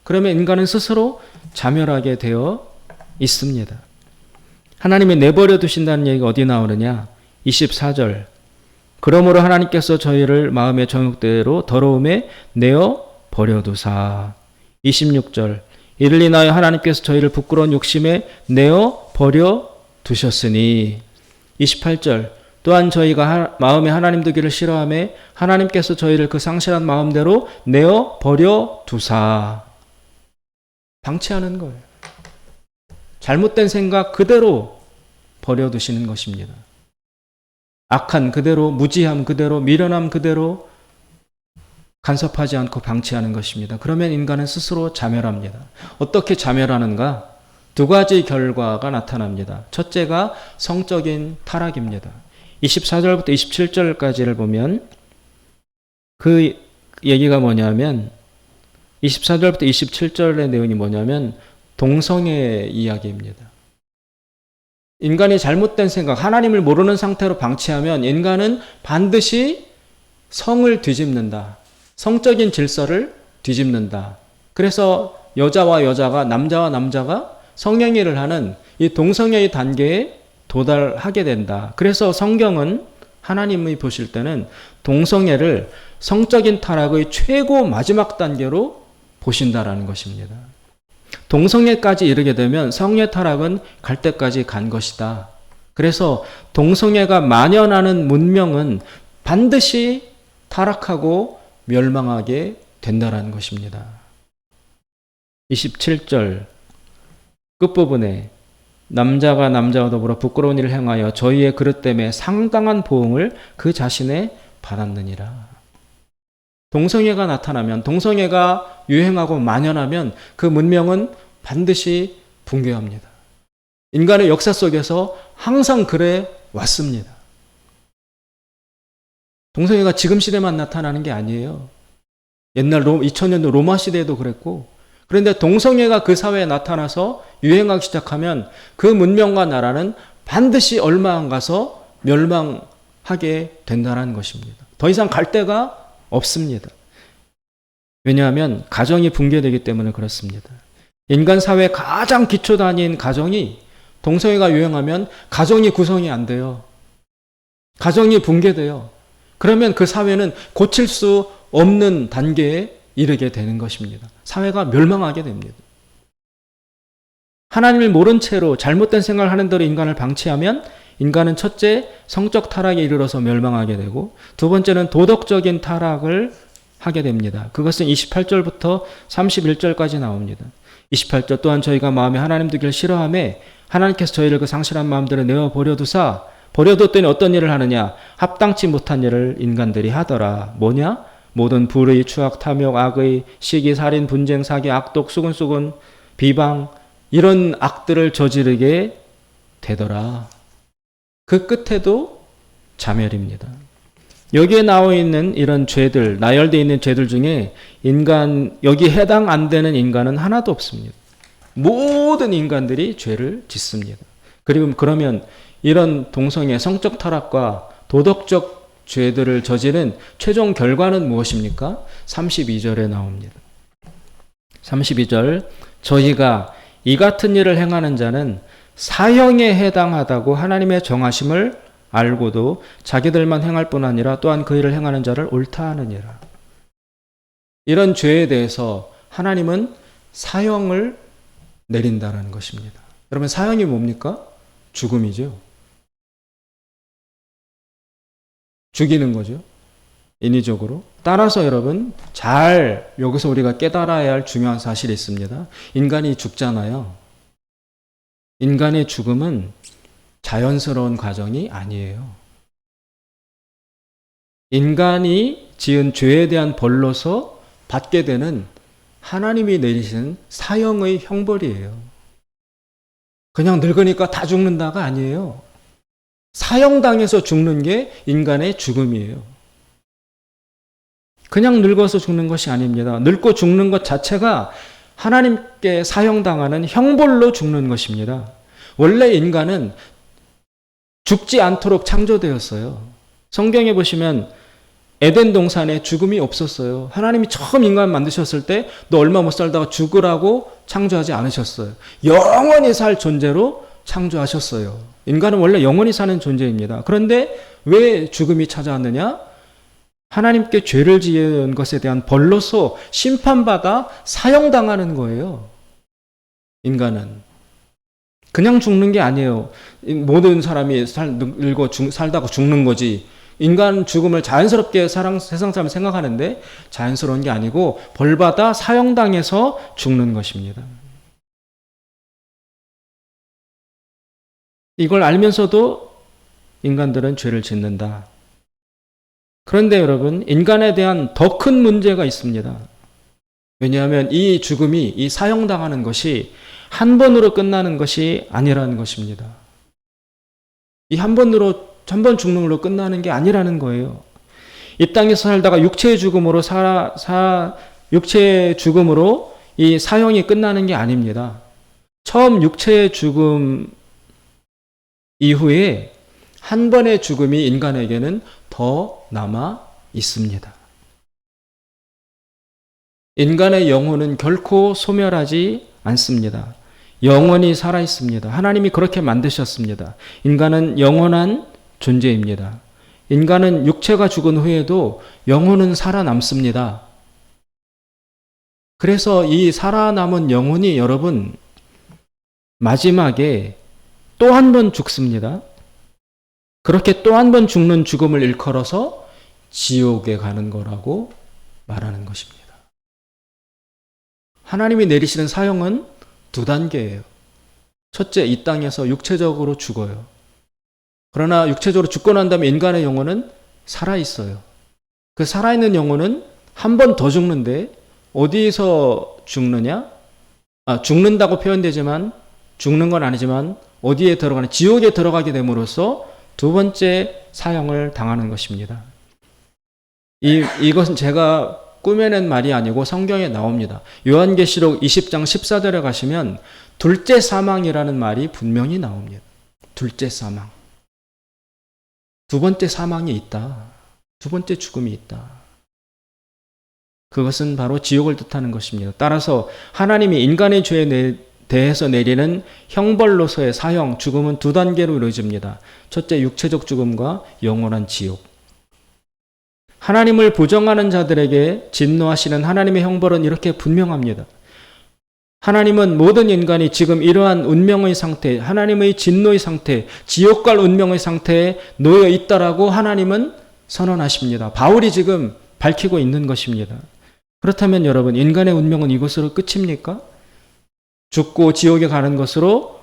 그러면 인간은 스스로 자멸하게 되어 있습니다. 하나님이 내버려 두신다는 얘기가 어디 나오느냐? 24절. 그러므로 하나님께서 저희를 마음의 정욕대로 더러움에 내어 버려두사. 26절. 이를 인하여 하나님께서 저희를 부끄러운 욕심에 내어 버려두셨으니. 28절. 또한 저희가 마음에 하나님 두기를 싫어하며 하나님께서 저희를 그 상실한 마음대로 내어 버려두사. 방치하는 거예요. 잘못된 생각 그대로 버려두시는 것입니다. 악한 그대로, 무지함 그대로, 미련함 그대로 간섭하지 않고 방치하는 것입니다. 그러면 인간은 스스로 자멸합니다. 어떻게 자멸하는가? 두 가지 결과가 나타납니다. 첫째가 성적인 타락입니다. 24절부터 27절까지를 보면 그 얘기가 뭐냐면 24절부터 27절의 내용이 뭐냐면 동성애 이야기입니다. 인간이 잘못된 생각, 하나님을 모르는 상태로 방치하면 인간은 반드시 성을 뒤집는다. 성적인 질서를 뒤집는다. 그래서 여자와 여자가, 남자와 남자가 성행위를 하는 이 동성애의 단계에 도달하게 된다. 그래서 성경은 하나님이 보실 때는 동성애를 성적인 타락의 최고 마지막 단계로 보신다라는 것입니다. 동성애까지 이르게 되면 성의 타락은 갈 때까지 간 것이다. 그래서 동성애가 만연하는 문명은 반드시 타락하고 멸망하게 된다라는 것입니다. 27절 끝부분에 남자가 남자와 더불어 부끄러운 일을 행하여 저희의 그릇 때문에 상당한 보응을 그 자신에 받았느니라. 동성애가 나타나면, 동성애가 유행하고 만연하면 그 문명은 반드시 붕괴합니다. 인간의 역사 속에서 항상 그래 왔습니다. 동성애가 지금 시대만 나타나는 게 아니에요. 옛날 2000년도 로마 시대에도 그랬고, 그런데 동성애가 그 사회에 나타나서 유행하기 시작하면 그 문명과 나라는 반드시 얼마 안 가서 멸망하게 된다는 것입니다. 더 이상 갈 데가 없습니다. 왜냐하면 가정이 붕괴되기 때문에 그렇습니다. 인간 사회의 가장 기초 단위인 가정이 동성애가 유행하면 가정이 구성이 안 돼요. 가정이 붕괴돼요. 그러면 그 사회는 고칠 수 없는 단계에 이르게 되는 것입니다. 사회가 멸망하게 됩니다. 하나님을 모른 채로 잘못된 생각을 하는 대로 인간을 방치하면 인간은 첫째 성적 타락에 이르러서 멸망하게 되고 두 번째는 도덕적인 타락을 하게 됩니다. 그것은 28절부터 31절까지 나옵니다. 28절 또한 저희가 마음에 하나님 두기를 싫어하며 하나님께서 저희를 그 상실한 마음대로 내어 버려두사 버려뒀더니 어떤 일을 하느냐 합당치 못한 일을 인간들이 하더라. 뭐냐? 모든 불의, 추악, 탐욕, 악의, 시기, 살인, 분쟁, 사기, 악독, 수근수근, 비방 이런 악들을 저지르게 되더라. 그 끝에도 자멸입니다. 여기에 나와 있는 이런 죄들, 나열되어 있는 죄들 중에 인간, 여기 해당 안 되는 인간은 하나도 없습니다. 모든 인간들이 죄를 짓습니다. 그리고 그러면 이런 동성애, 성적 타락과 도덕적 죄들을 저지른 최종 결과는 무엇입니까? 32절에 나옵니다. 32절, 저희가 이 같은 일을 행하는 자는 사형에 해당하다고 하나님의 정하심을 알고도 자기들만 행할 뿐 아니라 또한 그 일을 행하는 자를 옳다 하느니라. 이런 죄에 대해서 하나님은 사형을 내린다는 것입니다. 여러분 사형이 뭡니까? 죽음이죠. 죽이는 거죠. 인위적으로. 따라서 여러분 잘 여기서 우리가 깨달아야 할 중요한 사실이 있습니다. 인간이 죽잖아요. 인간의 죽음은 자연스러운 과정이 아니에요. 인간이 지은 죄에 대한 벌로서 받게 되는 하나님이 내리시는 사형의 형벌이에요. 그냥 늙으니까 다 죽는다가 아니에요. 사형당해서 죽는 게 인간의 죽음이에요. 그냥 늙어서 죽는 것이 아닙니다. 늙고 죽는 것 자체가 하나님께 사형당하는 형벌로 죽는 것입니다. 원래 인간은 죽지 않도록 창조되었어요. 성경에 보시면 에덴 동산에 죽음이 없었어요. 하나님이 처음 인간 만드셨을 때 너 얼마 못 살다가 죽으라고 창조하지 않으셨어요. 영원히 살 존재로 창조하셨어요. 인간은 원래 영원히 사는 존재입니다. 그런데 왜 죽음이 찾아왔느냐? 하나님께 죄를 지은 것에 대한 벌로서 심판받아 사형당하는 거예요. 인간은. 그냥 죽는 게 아니에요. 모든 사람이 늙어 살다가 죽는 거지. 인간 죽음을 자연스럽게 세상 사람이 생각하는데 자연스러운 게 아니고 벌받아 사형당해서 죽는 것입니다. 이걸 알면서도 인간들은 죄를 짓는다. 그런데 여러분, 인간에 대한 더 큰 문제가 있습니다. 왜냐하면 이 죽음이, 이 사형당하는 것이 한 번으로 끝나는 것이 아니라는 것입니다. 이 한 번 죽는 걸로 끝나는 게 아니라는 거예요. 이 땅에서 살다가 육체의 죽음으로 육체의 죽음으로 이 사형이 끝나는 게 아닙니다. 처음 육체의 죽음 이후에 한 번의 죽음이 인간에게는 더 남아 있습니다. 인간의 영혼은 결코 소멸하지 않습니다. 영원히 살아 있습니다. 하나님이 그렇게 만드셨습니다. 인간은 영원한 존재입니다. 인간은 육체가 죽은 후에도 영혼은 살아남습니다. 그래서 이 살아남은 영혼이 여러분 마지막에 또 한 번 죽습니다. 그렇게 또 한 번 죽는 죽음을 일컬어서 지옥에 가는 거라고 말하는 것입니다. 하나님이 내리시는 사형은 두 단계예요. 첫째, 이 땅에서 육체적으로 죽어요. 그러나 육체적으로 죽고 난 다음에 인간의 영혼은 살아있어요. 그 살아있는 영혼은 한 번 더 죽는데 어디에서 죽느냐? 죽는다고 표현되지만 죽는 건 아니지만 어디에 들어가는 지옥에 들어가게 됨으로써 두 번째 사형을 당하는 것입니다. 이것은 제가 꾸며낸 말이 아니고 성경에 나옵니다. 요한계시록 20장 14절에 가시면 둘째 사망이라는 말이 분명히 나옵니다. 둘째 사망. 두 번째 사망이 있다. 두 번째 죽음이 있다. 그것은 바로 지옥을 뜻하는 것입니다. 따라서 하나님이 인간의 죄에 대해서 내리는 형벌로서의 사형, 죽음은 두 단계로 이루어집니다. 첫째, 육체적 죽음과 영원한 지옥. 하나님을 부정하는 자들에게 진노하시는 하나님의 형벌은 이렇게 분명합니다. 하나님은 모든 인간이 지금 이러한 운명의 상태, 하나님의 진노의 상태, 지옥 갈 운명의 상태에 놓여 있다라고 하나님은 선언하십니다. 바울이 지금 밝히고 있는 것입니다. 그렇다면 여러분, 인간의 운명은 이것으로 끝입니까? 죽고 지옥에 가는 것으로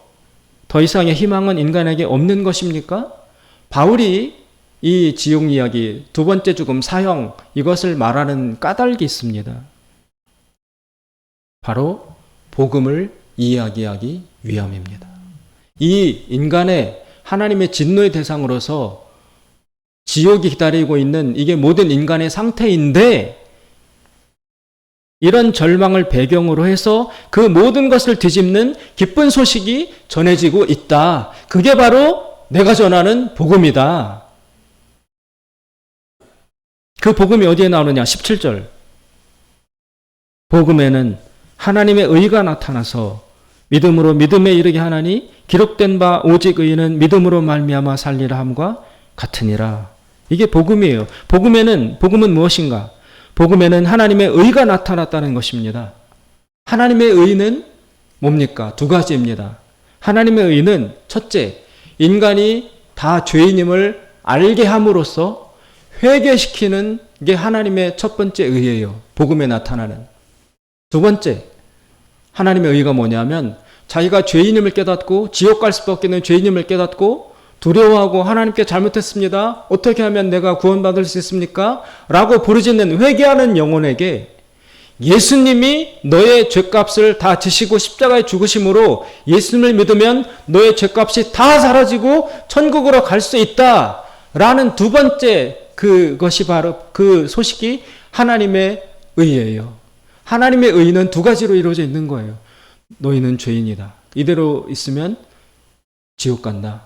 더 이상의 희망은 인간에게 없는 것입니까? 바울이 이 지옥 이야기, 두 번째 죽음, 사형, 이것을 말하는 까닭이 있습니다. 바로 복음을 이야기하기 위함입니다. 이 인간의 하나님의 진노의 대상으로서 지옥이 기다리고 있는 이게 모든 인간의 상태인데 이런 절망을 배경으로 해서 그 모든 것을 뒤집는 기쁜 소식이 전해지고 있다. 그게 바로 내가 전하는 복음이다. 그 복음이 어디에 나오느냐? 17절. 복음에는 하나님의 의가 나타나서 믿음으로 믿음에 이르게 하나니 기록된 바 오직 의인은 믿음으로 말미암아 살리라 함과 같으니라. 이게 복음이에요. 복음은 무엇인가? 복음에는 하나님의 의가 나타났다는 것입니다. 하나님의 의는 뭡니까? 두 가지입니다. 하나님의 의는 첫째, 인간이 다 죄인임을 알게 함으로써 회개시키는 게 하나님의 첫 번째 의예요. 복음에 나타나는. 두 번째, 하나님의 의가 뭐냐면 자기가 죄인임을 깨닫고 지옥 갈 수밖에 없는 죄인임을 깨닫고 두려워하고 하나님께 잘못했습니다. 어떻게 하면 내가 구원받을 수 있습니까? 라고 부르짖는 회개하는 영혼에게 예수님이 너의 죄값을 다 지시고 십자가에 죽으심으로 예수님을 믿으면 너의 죄값이 다 사라지고 천국으로 갈 수 있다. 라는 두 번째 그것이 바로 그 소식이 하나님의 의예요. 하나님의 의는 두 가지로 이루어져 있는 거예요. 너희는 죄인이다. 이대로 있으면 지옥 간다.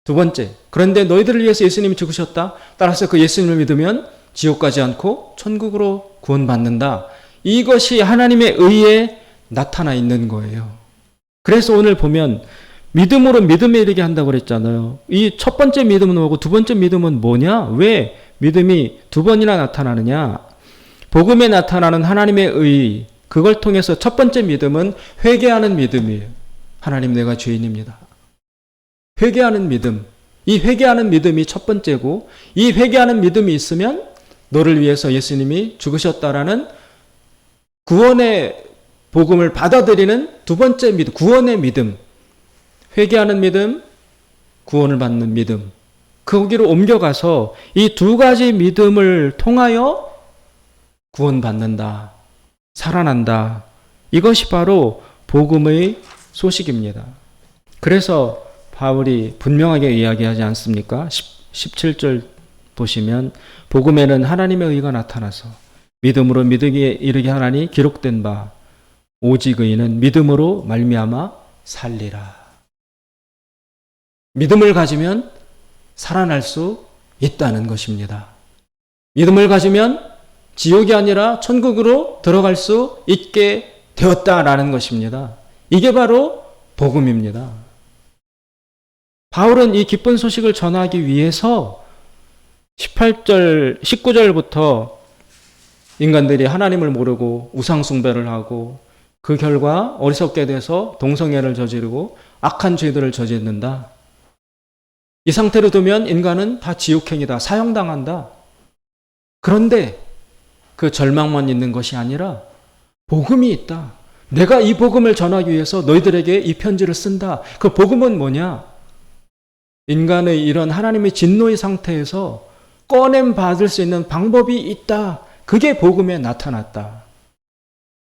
두 번째, 그런데 너희들을 위해서 예수님이 죽으셨다. 따라서 그 예수님을 믿으면 지옥 가지 않고 천국으로 구원받는다. 이것이 하나님의 의에 나타나 있는 거예요. 그래서 오늘 보면 믿음으로 믿음에 이르게 한다고 그랬잖아요. 이 첫 번째 믿음은 뭐고 두 번째 믿음은 뭐냐? 왜 믿음이 두 번이나 나타나느냐? 복음에 나타나는 하나님의 의, 그걸 통해서 첫 번째 믿음은 회개하는 믿음이에요. 하나님, 내가 죄인입니다. 회개하는 믿음. 이 회개하는 믿음이 첫 번째고, 이 회개하는 믿음이 있으면 너를 위해서 예수님이 죽으셨다라는 구원의 복음을 받아들이는 두 번째 믿음, 구원의 믿음. 회개하는 믿음, 구원을 받는 믿음. 거기로 옮겨가서 이 두 가지 믿음을 통하여 구원받는다. 살아난다. 이것이 바로 복음의 소식입니다. 그래서 바울이 분명하게 이야기하지 않습니까? 17절 보시면 복음에는 하나님의 의가 나타나서 믿음으로 믿음에 이르게 하나니 기록된 바 오직 의인은 믿음으로 말미암아 살리라. 믿음을 가지면 살아날 수 있다는 것입니다. 믿음을 가지면 지옥이 아니라 천국으로 들어갈 수 있게 되었다라는 것입니다. 이게 바로 복음입니다. 바울은 이 기쁜 소식을 전하기 위해서 19절부터 인간들이 하나님을 모르고 우상숭배를 하고 그 결과 어리석게 돼서 동성애를 저지르고 악한 죄들을 저지른다. 이 상태로 두면 인간은 다 지옥행이다. 사형당한다. 그런데 그 절망만 있는 것이 아니라 복음이 있다. 내가 이 복음을 전하기 위해서 너희들에게 이 편지를 쓴다. 그 복음은 뭐냐? 인간의 이런 하나님의 진노의 상태에서 꺼냄 받을 수 있는 방법이 있다. 그게 복음에 나타났다.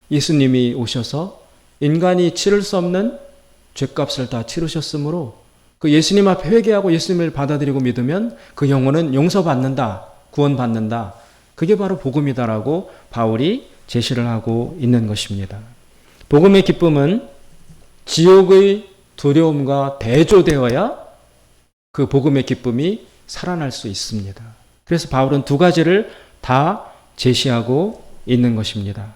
예수님이 오셔서 인간이 치를 수 없는 죄값을 다 치르셨으므로 그 예수님 앞에 회개하고 예수님을 받아들이고 믿으면 그 영혼은 용서받는다. 구원받는다. 그게 바로 복음이다라고 바울이 제시를 하고 있는 것입니다. 복음의 기쁨은 지옥의 두려움과 대조되어야 그 복음의 기쁨이 살아날 수 있습니다. 그래서 바울은 두 가지를 다 제시하고 있는 것입니다.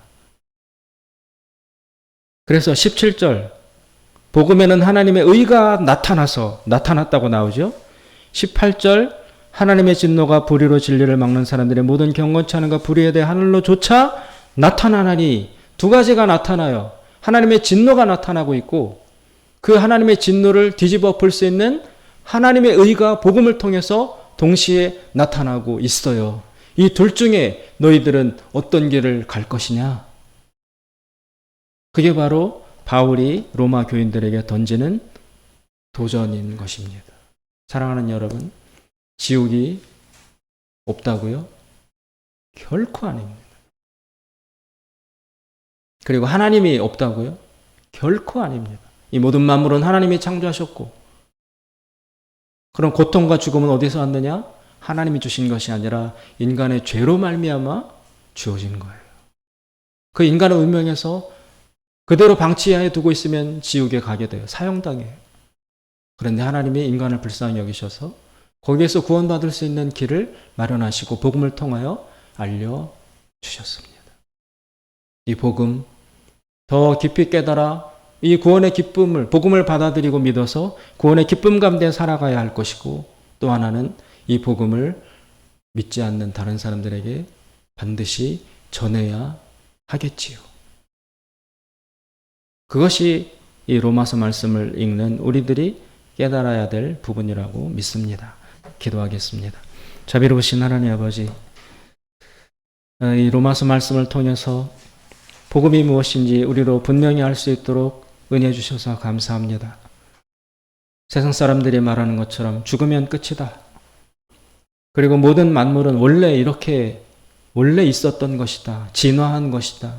그래서 17절 복음에는 하나님의 의가 나타났다고 나오죠. 18절 하나님의 진노가 불의로 진리를 막는 사람들의 모든 경건치 않음과 불의에 대해 하늘로조차 나타나나니 두 가지가 나타나요. 하나님의 진노가 나타나고 있고 그 하나님의 진노를 뒤집어 엎을 수 있는 하나님의 의가 복음을 통해서 동시에 나타나고 있어요. 이 둘 중에 너희들은 어떤 길을 갈 것이냐? 그게 바로 바울이 로마 교인들에게 던지는 도전인 것입니다. 사랑하는 여러분, 지옥이 없다고요? 결코 아닙니다. 그리고 하나님이 없다고요? 결코 아닙니다. 이 모든 만물은 하나님이 창조하셨고 그럼 고통과 죽음은 어디서 왔느냐? 하나님이 주신 것이 아니라 인간의 죄로 말미암아 주어진 거예요. 그 인간의 운명에서 그대로 방치하에 두고 있으면 지옥에 가게 돼요. 사형당해요. 그런데 하나님이 인간을 불쌍히 여기셔서 거기에서 구원받을 수 있는 길을 마련하시고 복음을 통하여 알려주셨습니다. 이 복음 더 깊이 깨달아 이 구원의 기쁨을 복음을 받아들이고 믿어서 구원의 기쁨 가운데 살아가야 할 것이고 또 하나는 이 복음을 믿지 않는 다른 사람들에게 반드시 전해야 하겠지요. 그것이 이 로마서 말씀을 읽는 우리들이 깨달아야 될 부분이라고 믿습니다. 기도하겠습니다. 자비로우신 하나님 아버지, 이 로마서 말씀을 통해서 복음이 무엇인지 우리로 분명히 알 수 있도록 은혜 주셔서 감사합니다. 세상 사람들이 말하는 것처럼 죽으면 끝이다. 그리고 모든 만물은 원래 있었던 것이다. 진화한 것이다.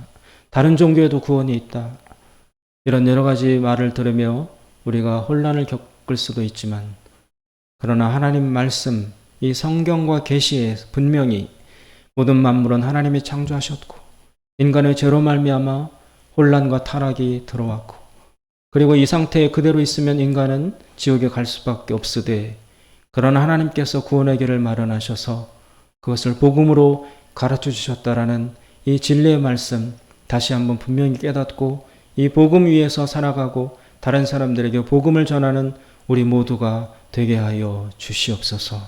다른 종교에도 구원이 있다. 이런 여러 가지 말을 들으며 우리가 혼란을 겪을 수도 있지만, 그러나 하나님 말씀, 이 성경과 계시에 분명히 모든 만물은 하나님이 창조하셨고 인간의 죄로 말미암아 혼란과 타락이 들어왔고, 그리고 이 상태에 그대로 있으면 인간은 지옥에 갈 수밖에 없으되, 그러나 하나님께서 구원의 길을 마련하셔서 그것을 복음으로 가르쳐 주셨다라는 이 진리의 말씀, 다시 한번 분명히 깨닫고 이 복음 위에서 살아가고 다른 사람들에게 복음을 전하는 우리 모두가 되게 하여 주시옵소서.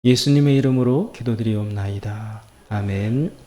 예수님의 이름으로 기도드리옵나이다. 아멘.